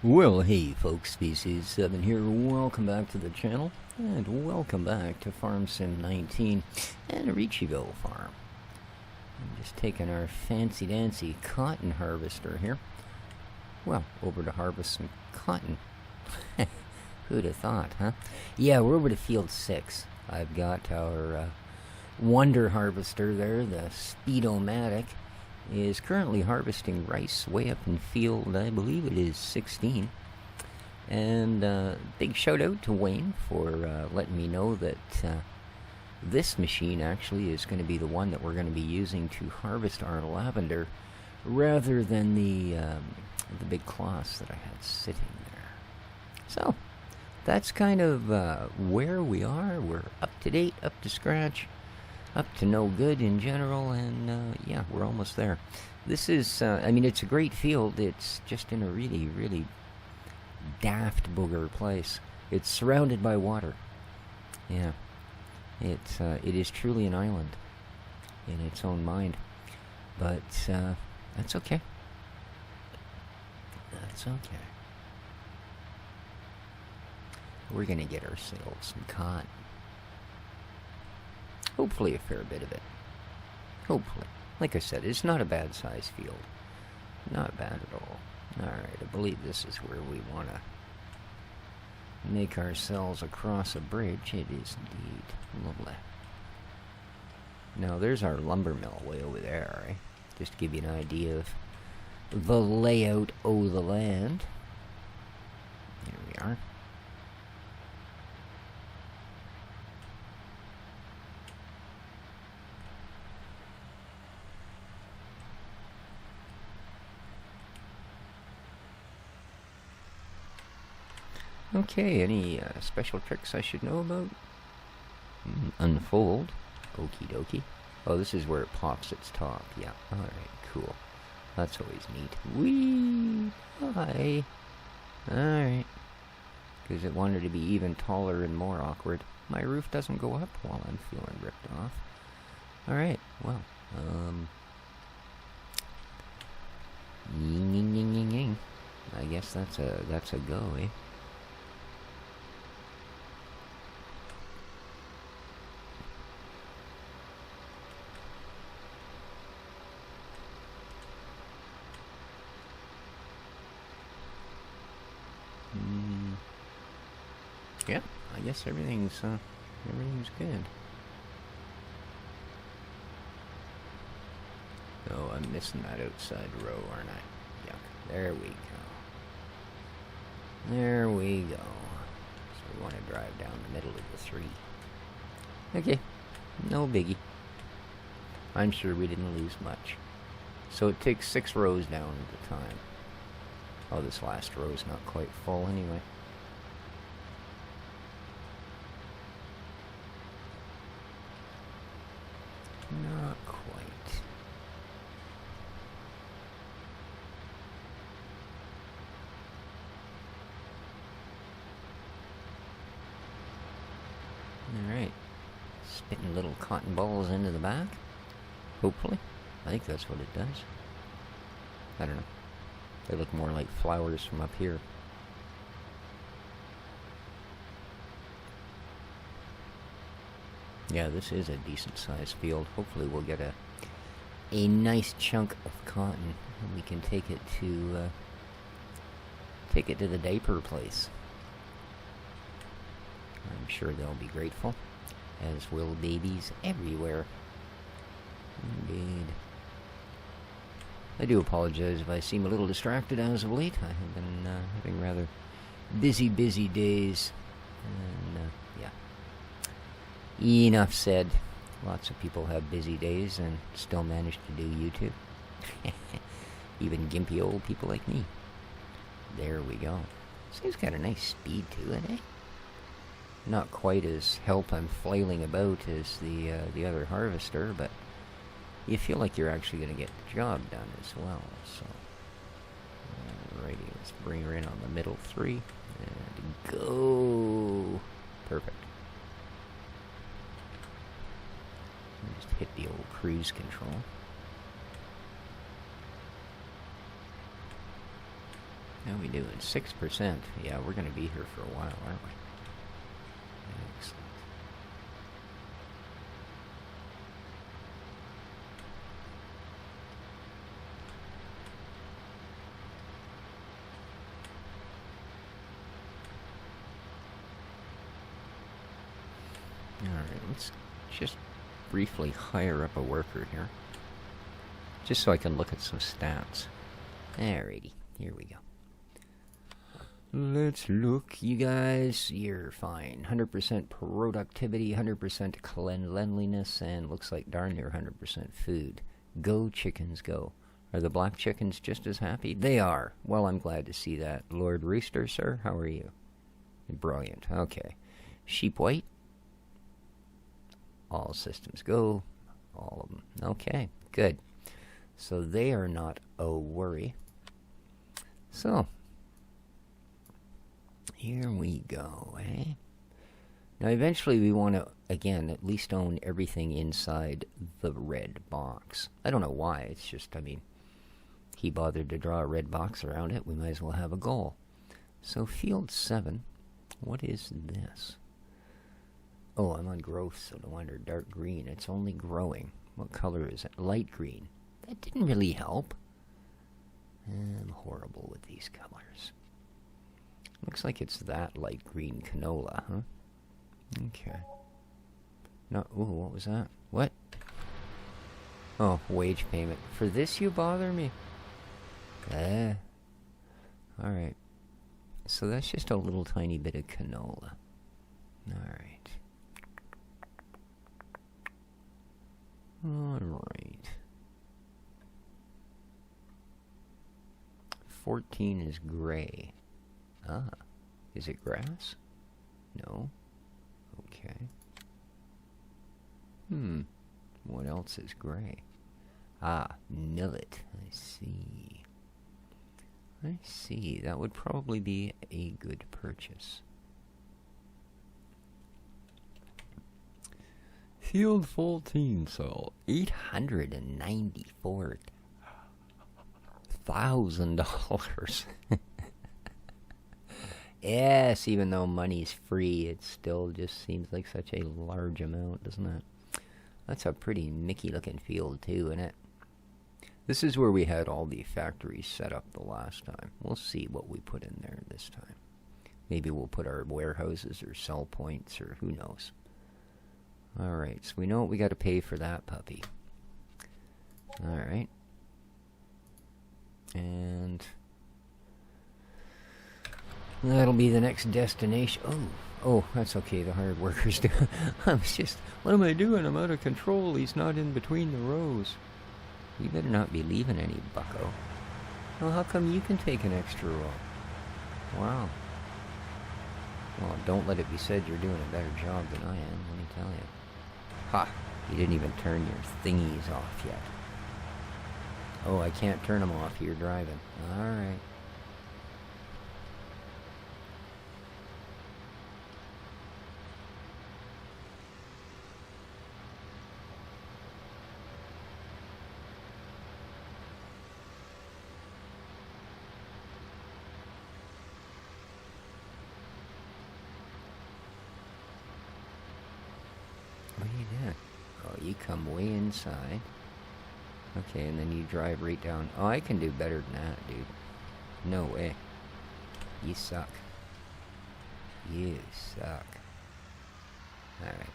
Well, hey folks, Species 7 here. Welcome back to the channel, and welcome back to Farm Sim 19 and Ricciville Farm. I'm just taking our fancy-dancy cotton harvester here. Well, over to harvest some cotton. Who'd have thought, huh? Yeah, we're over to field 6. I've got our wonder harvester there, the Speedomatic, is currently harvesting rice way up in field, I believe it is 16. And big shout out to Wayne for letting me know that this machine actually is going to be the one that we're going to be using to harvest our lavender, rather than the big cloths that I had sitting there. So that's kind of where we are. We're up to date, up to scratch, up to no good in general, and yeah, we're almost there. This is, I mean, it's a great field. It's just in a really, really daft booger place. It's surrounded by water. Yeah, it is truly an island in its own mind, but that's okay. That's okay. We're gonna get ourselves some cotton. Hopefully a fair bit of it. Hopefully. Like I said, it's not a bad size field. Not bad at all. Alright, I believe this is where we want to make ourselves across a bridge. It is indeed. Lovely. Now there's our lumber mill way over there, right? Just to give you an idea of the layout of the land. Here we are. Okay, any special tricks I should know about? Unfold. Okie dokie. Oh, this is where it pops its top. Yeah, alright, cool. That's always neat. Whee! Hi! Alright. Because it wanted to be even taller and more awkward. My roof doesn't go up while I'm feeling ripped off. Alright, well, ying ying ying ying ying. I guess that's a go, eh? Yeah, I guess everything's good. Oh, I'm missing that outside row, aren't I? Yuck. There we go. There we go. So we want to drive down the middle of the 3. Okay, no biggie. I'm sure we didn't lose much. So it takes 6 rows down at a time. Oh, this last row is not quite full anyway. Not quite. Alright. Spitting little cotton balls into the back. Hopefully. I think that's what it does. I don't know. They look more like flowers from up here. Yeah, this is a decent sized field. Hopefully we'll get a nice chunk of cotton and we can take it to the diaper place. I'm sure they'll be grateful, as will babies everywhere. Indeed. I do apologize if I seem a little distracted as of late. I have been having rather busy days, and yeah. Enough said. Lots of people have busy days and still manage to do YouTube. Even gimpy old people like me. There we go. This thing's got a nice speed to it, eh? Not quite as help I'm flailing about as the other harvester, but you feel like you're actually going to get the job done as well. So, alrighty, let's bring her in on the middle 3 and go. Perfect. Just hit the old cruise control. How we doing? 6%. Yeah, we're going to be here for a while, aren't we? Excellent. Alright, let's just briefly hire up a worker here. Just so I can look at some stats. Alrighty, here we go. Let's look, you guys. You're fine. 100% productivity, 100% cleanliness, and looks like darn near 100% food. Go, chickens, go. Are the black chickens just as happy? They are. Well, I'm glad to see that. Lord Rooster, sir, how are you? Brilliant. Okay. Sheep white. All systems go. All of them. Okay, good. So they are not a worry. So, here we go, eh? Now, eventually we want to, again, at least own everything inside the red box. I don't know why. It's just, I mean, he bothered to draw a red box around it. We might as well have a goal. So, field 7. What is this? Oh, I'm on growth, so no wonder. Dark green. It's only growing. What color is it? Light green. That didn't really help. I'm horrible with these colors. Looks like it's that light green canola, huh? Okay. No, ooh, what was that? What? Oh, wage payment. For this you bother me? Alright. So that's just a little tiny bit of canola. Alright. Alright. 14 is gray. Ah. Is it grass? No. Okay. What else is gray? Ah, millet. I see. I see. That would probably be a good purchase. Field 14 cell. $894,000. Yes, even though money's free, it still just seems like such a large amount, doesn't it? That's a pretty Mickey-looking field, too, isn't it? This is where we had all the factories set up the last time. We'll see what we put in there this time. Maybe we'll put our warehouses or sell points, or who knows. Alright, so we know what we got to pay for that puppy. Alright. And that'll be the next destination. Oh, that's okay, the hired workers do. I was just, what am I doing? I'm out of control. He's not in between the rows. You better not be leaving any, bucko. Well, how come you can take an extra row? Wow. Well, don't let it be said you're doing a better job than I am, let me tell you. Ha! You didn't even turn your thingies off yet. Oh, I can't turn them off. You're driving. Alright. What are you doing? Oh, you come way inside. Okay, and then you drive right down. Oh, I can do better than that, dude. No way. You suck. You suck. Alright.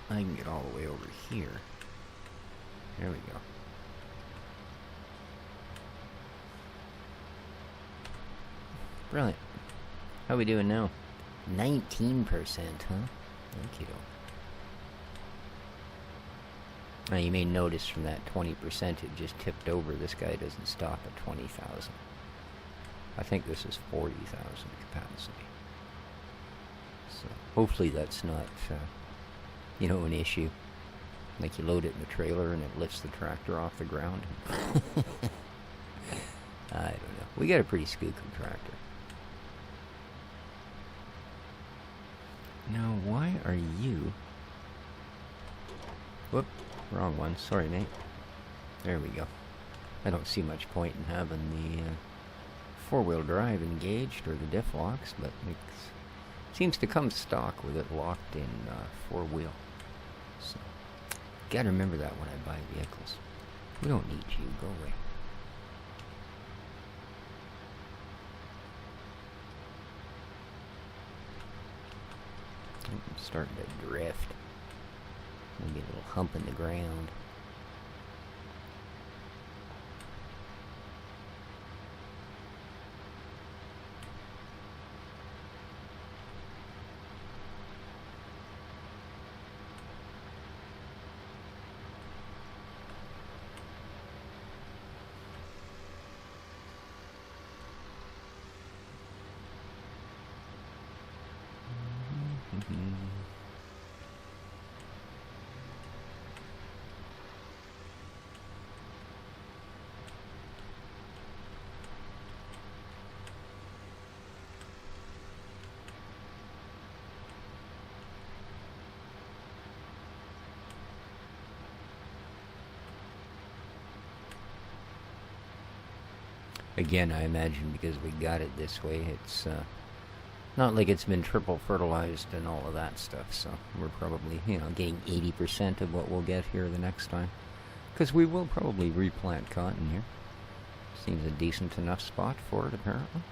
I can get all the way over here. There we go. Brilliant. How we doing now? 19%, huh? Thank you. Now you may notice from that 20% it just tipped over. This guy doesn't stop at 20,000. I think this is 40,000 capacity. So hopefully that's not, you know, an issue. Like you load it in the trailer and it lifts the tractor off the ground. I don't know. We got a pretty skookum tractor. Now, why are you... Whoop, wrong one. Sorry, mate. There we go. I don't see much point in having the four-wheel drive engaged or the diff locks, but it seems to come stock with it locked in four-wheel. So, gotta remember that when I buy vehicles. We don't need you. Go away. I'm starting to drift. Maybe a little hump in the ground. Again, I imagine because we got it this way, it's not like it's been triple fertilized and all of that stuff, so we're probably, getting 80% of what we'll get here the next time. Because we will probably replant cotton here. Seems a decent enough spot for it, apparently.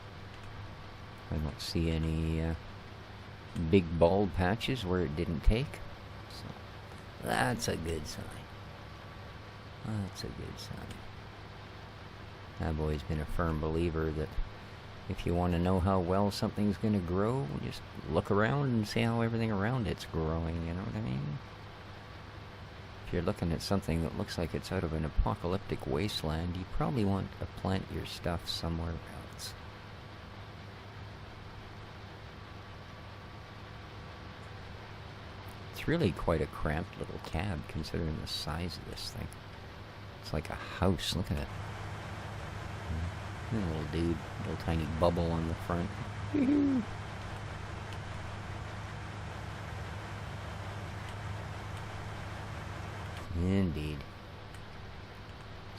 I don't see any big bald patches where it didn't take, so that's a good sign. That's a good sign. I've always been a firm believer that if you want to know how well something's going to grow, just look around and see how everything around it's growing, you know what I mean? If you're looking at something that looks like it's out of an apocalyptic wasteland, you probably want to plant your stuff somewhere else. It's really quite a cramped little cab considering the size of this thing. It's like a house, look at it. Little dude, little tiny bubble on the front. Indeed.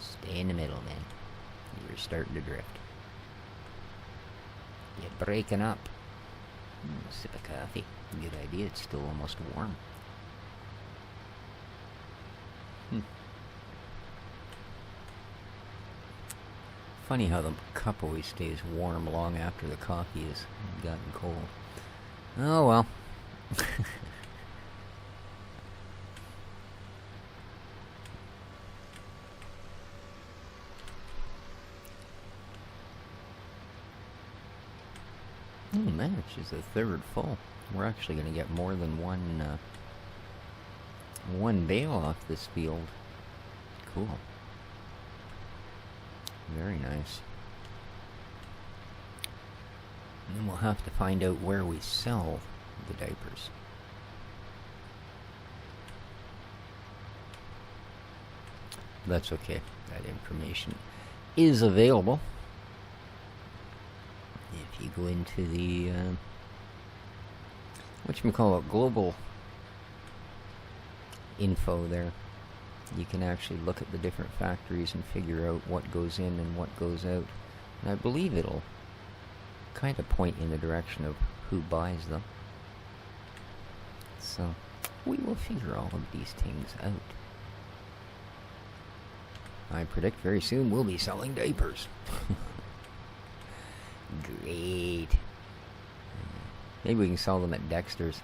Stay in the middle, man. You're starting to drift. You're breaking up. Sip of coffee. Good idea. It's still almost warm. Funny how the cup always stays warm long after the coffee has gotten cold. Oh well. Oh man, it's just a third full. We're actually going to get more than one bale off this field. Cool. Very nice. And then we'll have to find out where we sell the diapers. That's okay. That information is available. If you go into the whatchamacallit, global info there, you can actually look at the different factories and figure out what goes in and what goes out. And I believe it'll kind of point in the direction of who buys them. So, we will figure all of these things out. I predict very soon we'll be selling diapers. Great. Maybe we can sell them at Dexter's.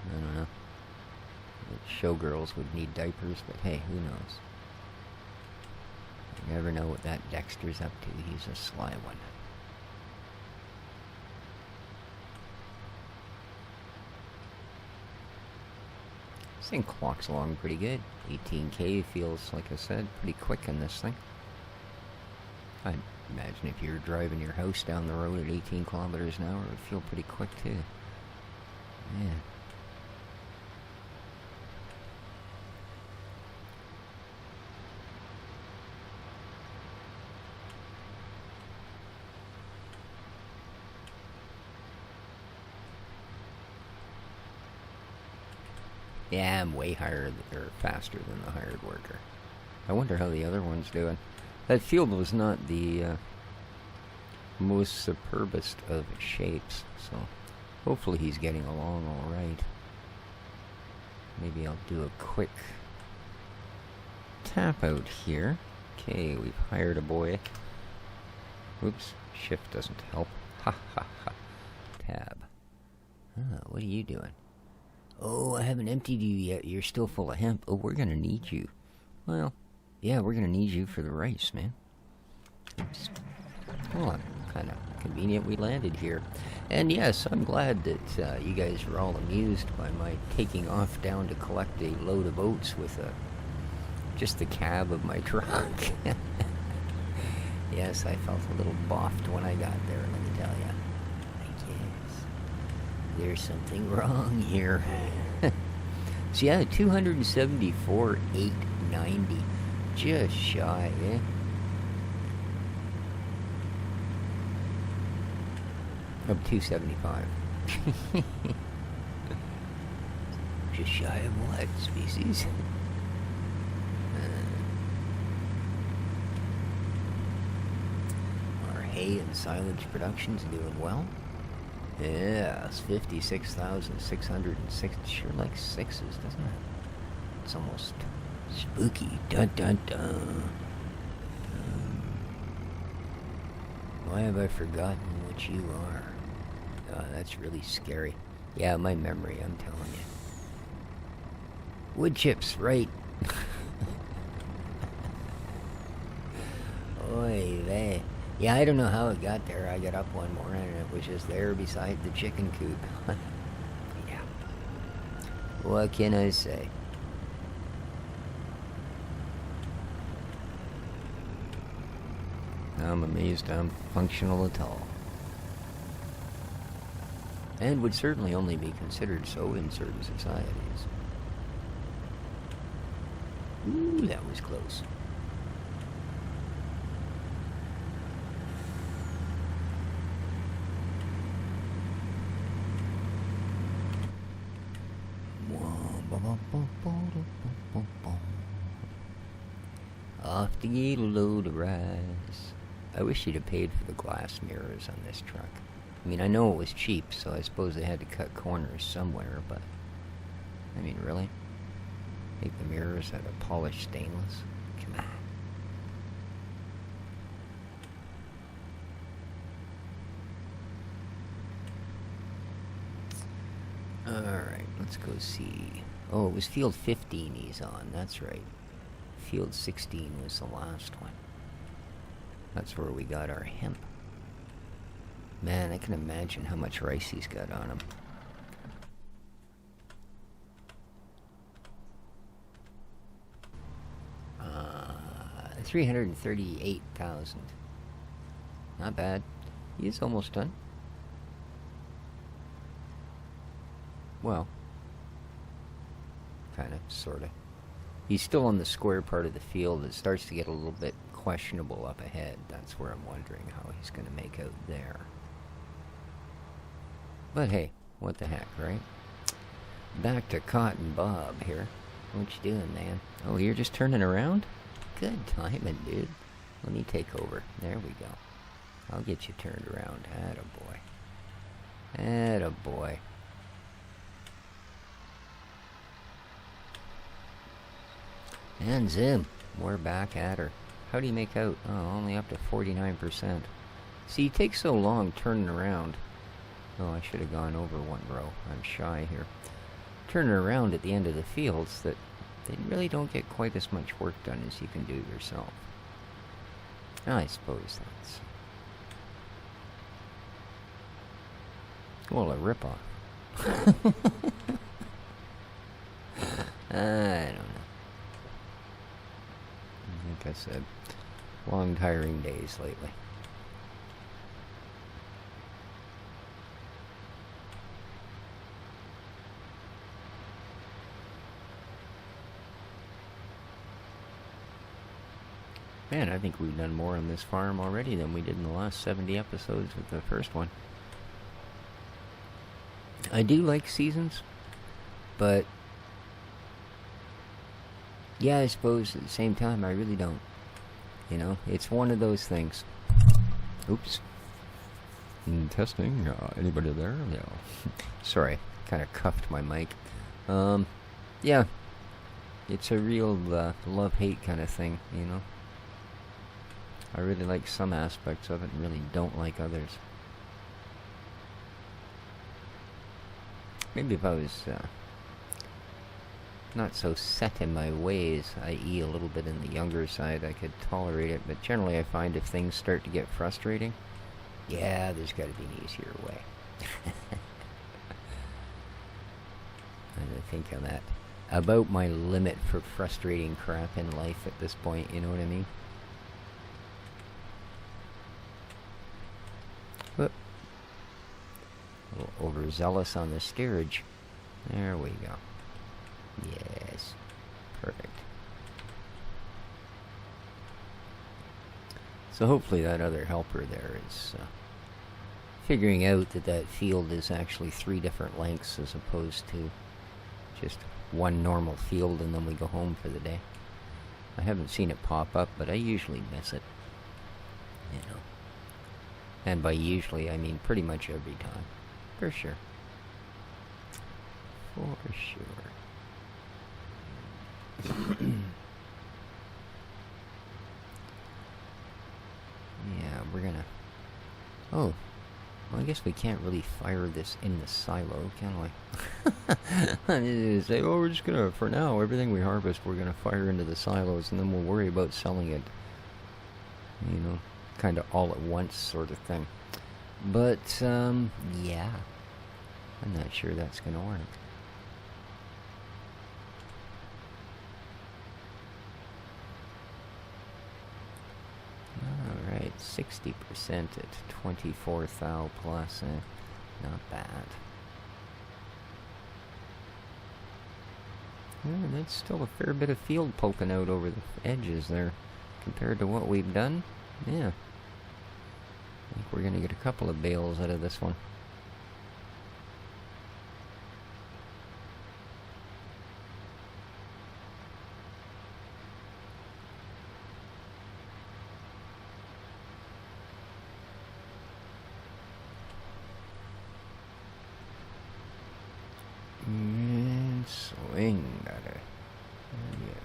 I don't know. Showgirls would need diapers, but hey, who knows? You never know what that Dexter's up to. He's a sly one. This thing clocks along pretty good. 18K feels, like I said, pretty quick in this thing. I'd imagine if you're driving your house down the road at 18 kilometers an hour, it would feel pretty quick too. Yeah. Yeah, I'm way higher or faster than the hired worker. I wonder how the other one's doing. That field was not the most superbest of shapes, so hopefully he's getting along all right. Maybe I'll do a quick tap out here. Okay, we've hired a boy. Oops, shift doesn't help. Ha ha ha. Tab. What are you doing? Oh, I haven't emptied you yet. You're still full of hemp. Oh, we're gonna need you. Well, yeah, we're gonna need you for the rice, man. Oops. Well, kind of convenient we landed here. And yes, I'm glad that you guys were all amused by my taking off down to collect a load of oats with just the cab of my truck. Yes, I felt a little boffed when I got there, let me tell you. I guess there's something wrong here. So yeah, 274,890. Just shy, eh? Of 275. Just shy of what species? Our hay and silage production's doing well. Yeah, it's 56,606. Sure like sixes, doesn't it? It's almost spooky. Dun dun dun. Why have I forgotten what you are? That's really scary. Yeah, my memory, I'm telling you. Wood chips, right. Oy vey. Yeah, I don't know how it got there. I got up one morning and it was just there beside the chicken coop. Yeah. What can I say? I'm amazed I'm functional at all. And would certainly only be considered so in certain societies. Ooh, that was close. Off to get a load of rice. I wish you'd have paid for the glass mirrors on this truck. I mean, I know it was cheap, so I suppose they had to cut corners somewhere, but... I mean, really? Make the mirrors out of polished stainless? Come on. Alright, let's go see. Oh, it was field 15 he's on, that's right. Field 16 was the last one. That's where we got our hemp. Man, I can imagine how much rice he's got on him. Uh, 338,000. Not bad. He's almost done. Well, kind of, sort of. He's still on the square part of the field. It starts to get a little bit questionable up ahead. That's where I'm wondering how he's going to make out there. But hey, what the heck, right? Back to Cotton Bob here. What you doing, man? Oh, you're just turning around? Good timing, dude. Let me take over. There we go. I'll get you turned around. Attaboy. Attaboy. And Zim, we're back at her. How do you make out? Oh, only up to 49%. See, it takes so long turning around. Oh, I should have gone over one row. I'm shy here. Turning around at the end of the fields that they really don't get quite as much work done as you can do yourself. I suppose that's... well, a ripoff. I don't know. Like I said, long tiring days lately. Man, I think we've done more on this farm already than we did in the last 70 episodes with the first one. I do like seasons, but Yeah, I suppose at the same time, I really don't. You know, it's one of those things. Oops. Testing. Anybody there? Yeah. Sorry, kind of cuffed my mic. Yeah. It's a real love-hate kind of thing, you know. I really like some aspects of it and really don't like others. Maybe if I was not so set in my ways, i.e. a little bit in the younger side, I could tolerate it. But generally I find if things start to get frustrating, yeah, there's got to be an easier way. I think I'm at about my limit for frustrating crap in life at this point, you know what I mean? Whoop. A little overzealous on the steerage. There we go. Yes. Perfect. So hopefully that other helper there is figuring out that that field is actually 3 different lengths as opposed to just one normal field and then we go home for the day. I haven't seen it pop up, but I usually miss it. You know. And by usually, I mean pretty much every time. For sure. For sure. Yeah, we're gonna... Oh. Well, I guess we can't really fire this in the silo, can we? Say, oh, we're just gonna, for now, everything we harvest, we're gonna fire into the silos, and then we'll worry about selling it. You know, kind of all at once sort of thing. But, yeah. I'm not sure that's gonna work. Alright, 60% at 24 thou plus, not bad. Yeah, that's still a fair bit of field poking out over the edges there, compared to what we've done. Yeah. I think we're gonna get a couple of bales out of this one. Swing at her. There you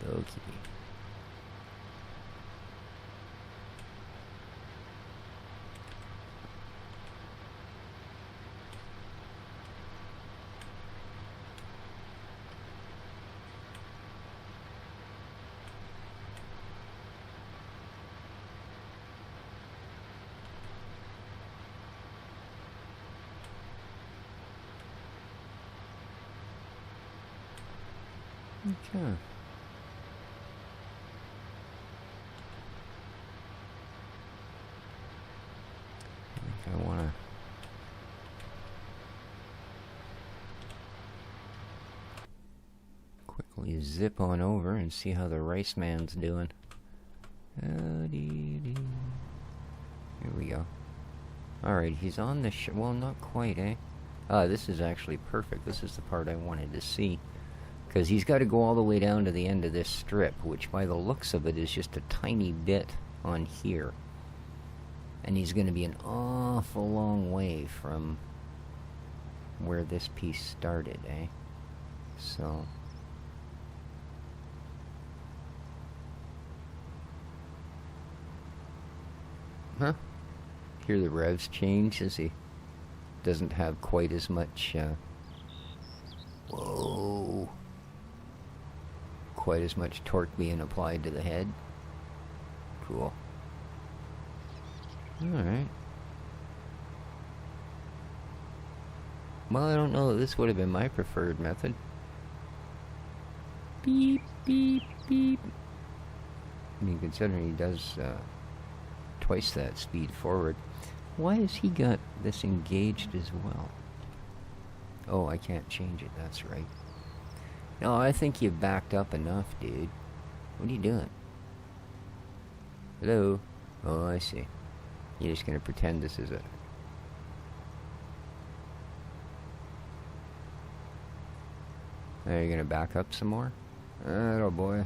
go. Okie dokie. Okay. I think I want to quickly zip on over and see how the rice man's doing. Here we go. Alright, he's on the well, not quite, eh? This is actually perfect. This is the part I wanted to see. Because he's got to go all the way down to the end of this strip, which by the looks of it is just a tiny bit on here. And he's going to be an awful long way from where this piece started, eh? So... Huh? Hear the revs change as he doesn't have quite as much, whoa... quite as much torque being applied to the head. Cool. Alright. Well, I don't know that this would have been my preferred method. Beep, beep, beep. I mean, considering he does twice that speed forward. Why has he got this engaged as well? Oh, I can't change it, that's right. No, I think you've backed up enough, dude. What are you doing? Hello? Oh, I see. You're just gonna pretend this is a... Are you gonna back up some more? Oh boy.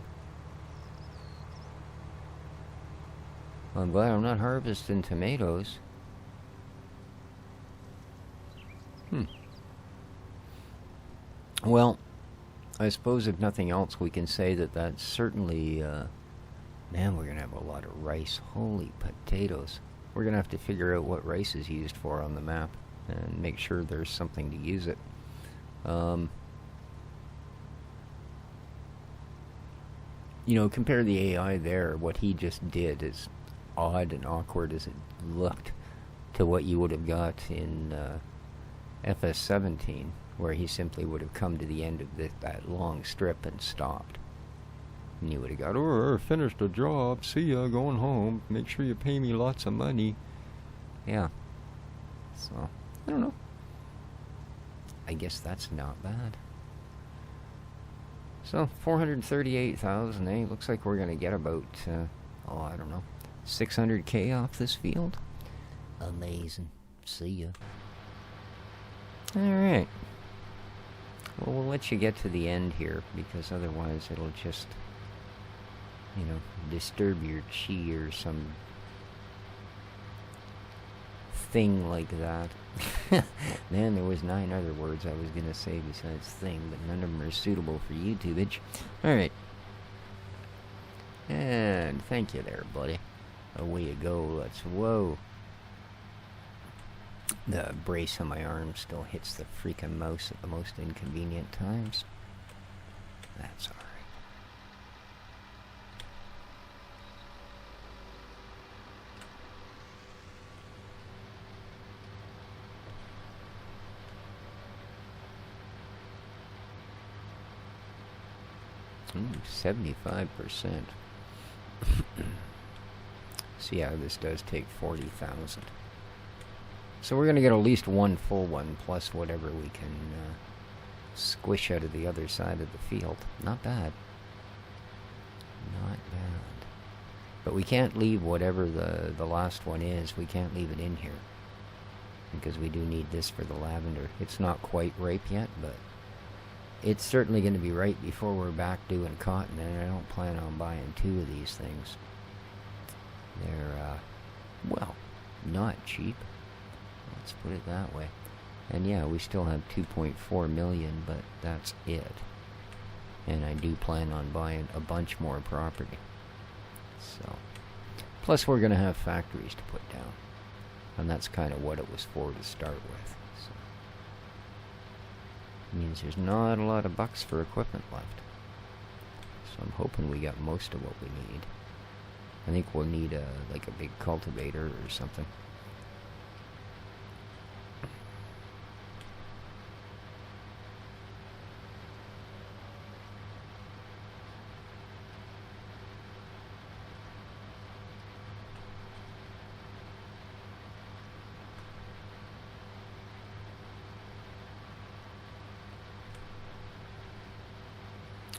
Well, I'm glad I'm not harvesting tomatoes. Well, I suppose if nothing else, we can say that that's certainly, man, we're gonna have a lot of rice. Holy potatoes. We're gonna have to figure out what rice is used for on the map and make sure there's something to use it. You know, compare the AI there. What he just did, as odd and awkward as it looked, to what you would have got in FS19, where he simply would have come to the end of that long strip and stopped. And you would have got, oh, finished the job, see ya, going home, make sure you pay me lots of money. Yeah. So, I don't know. I guess that's not bad. So, 438,000, eh? Looks like we're going to get about, I don't know, 600K off this field. Amazing. See ya. Alright. Well, we'll let you get to the end here, because otherwise it'll just, you know, disturb your chi or some thing like that. Man, there was 9 other words I was going to say besides thing, but none of them are suitable for YouTubeage. Alright. And thank you there, buddy. Away you go. Let's, whoa. The brace on my arm still hits the freaking mouse at the most inconvenient times. That's alright. Ooh, 75%. So yeah, this does take 40,000. So we're going to get at least one full one, plus whatever we can squish out of the other side of the field. Not bad. Not bad. But we can't leave whatever the last one is. We can't leave it in here. Because we do need this for the lavender. It's not quite ripe yet, but it's certainly going to be ripe before we're back doing cotton. And I don't plan on buying 2 of these things. They're, well, not cheap. Let's put it that way. And yeah, we still have 2.4 million, but that's it. And I do plan on buying a bunch more property. So, plus we're going to have factories to put down. And that's kind of what it was for to start with. So, it means there's not a lot of bucks for equipment left. So I'm hoping we got most of what we need. I think we'll need like a big cultivator or something.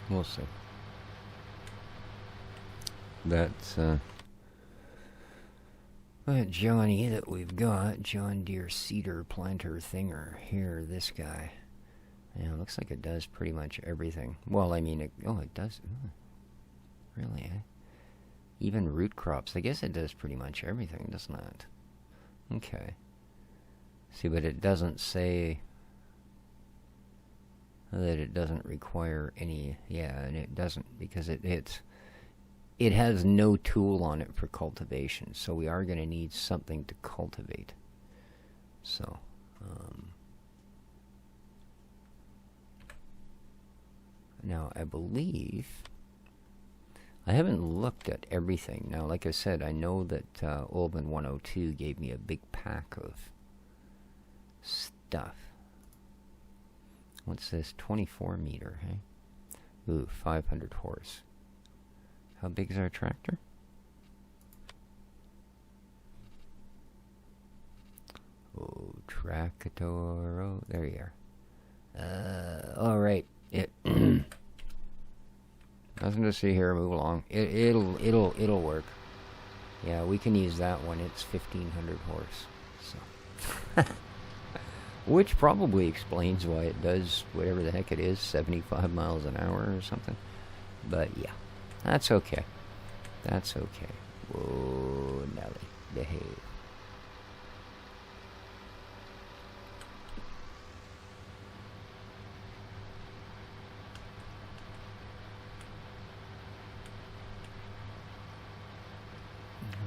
We'll see. That's that Johnny that we've got, John Deere Cedar Planter Thinger here, this guy. Yeah, looks like it does pretty much everything. Well, I mean, it does. Really, eh? Even root crops. I guess it does pretty much everything, doesn't it? Okay. See, but it doesn't say that it doesn't require any, yeah, and it doesn't, because it has no tool on it for cultivation, so we are going to need something to cultivate. So, now I believe, I haven't looked at everything. Now, like I said, I know that Olban 102 gave me a big pack of stuff. What's this? 24 meter, hey? Ooh, 500 horse. How big is our tractor? Oh, tractor. Oh, there you are. Alright. Nothing to see here. Move along. It'll work. Yeah, we can use that one. It's 1,500 horse. So. Which probably explains why it does whatever the heck it is, 75 miles an hour or something. But yeah, that's okay. That's okay. Whoa, Nelly, behave.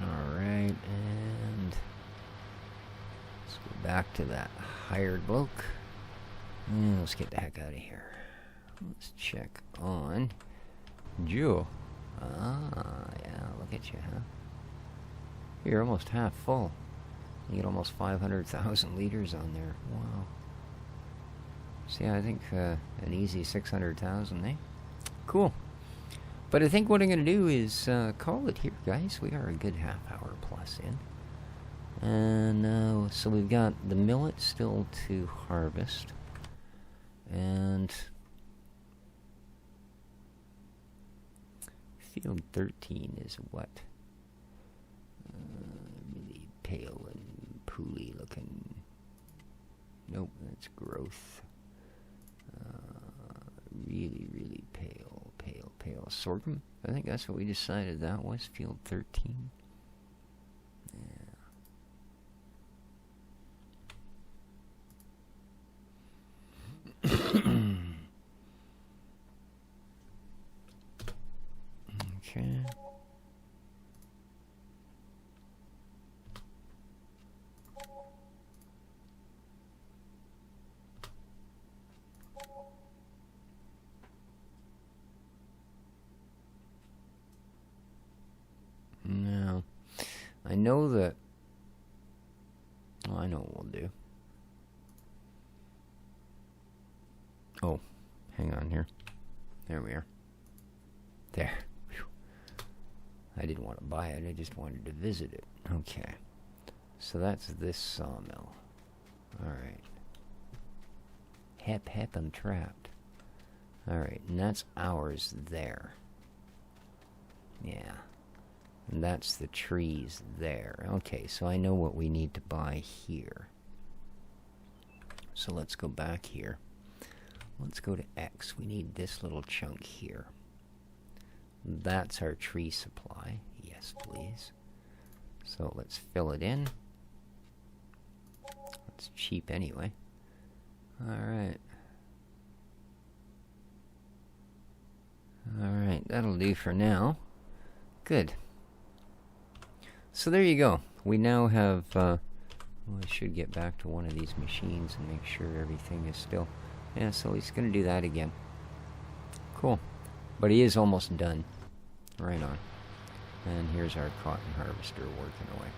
Alright, and let's go back to that hired bloke. And let's get the heck out of here. Let's check on Joe. Ah, yeah, look at you, huh? You're almost half full. You get almost 500,000 liters on there. Wow. See, I think an easy 600,000, eh? Cool. But I think what I'm going to do is call it here, guys. We are a good half hour plus in. And so we've got the millet still to harvest. And field 13 is what? Really pale and pooly looking. Nope, that's growth. Really, really pale, pale, pale. Sorghum? I think that's what we decided that was, field 13. Okay. Now, I know that. Well, I know what we'll do. Oh, hang on here. There we are. There. Whew. I didn't want to buy it, I just wanted to visit it. Okay. So that's this sawmill. Alright. Hep, hep, I'm trapped. Alright, and that's ours there. Yeah. And that's the trees there. Okay, so I know what we need to buy here. So let's go back here. Let's go to X. We need this little chunk here. That's our tree supply. Yes, please. So let's fill it in. It's cheap anyway. Alright. Alright, that'll do for now. Good. So there you go. We now have, well, I should get back to one of these machines and make sure everything is still... Yeah, so he's going to do that again. Cool. But he is almost done. Right on. And here's our cotton harvester working away.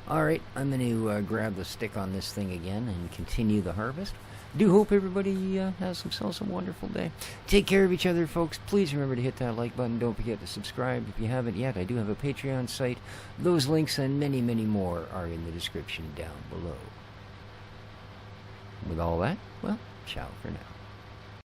Alright, I'm going to grab the stick on this thing again and continue the harvest. Do hope everybody has themselves a wonderful day. Take care of each other, folks. Please remember to hit that like button. Don't forget to subscribe if you haven't yet. I do have a Patreon site. Those links and many, many more are in the description down below. With all that, well, ciao for now.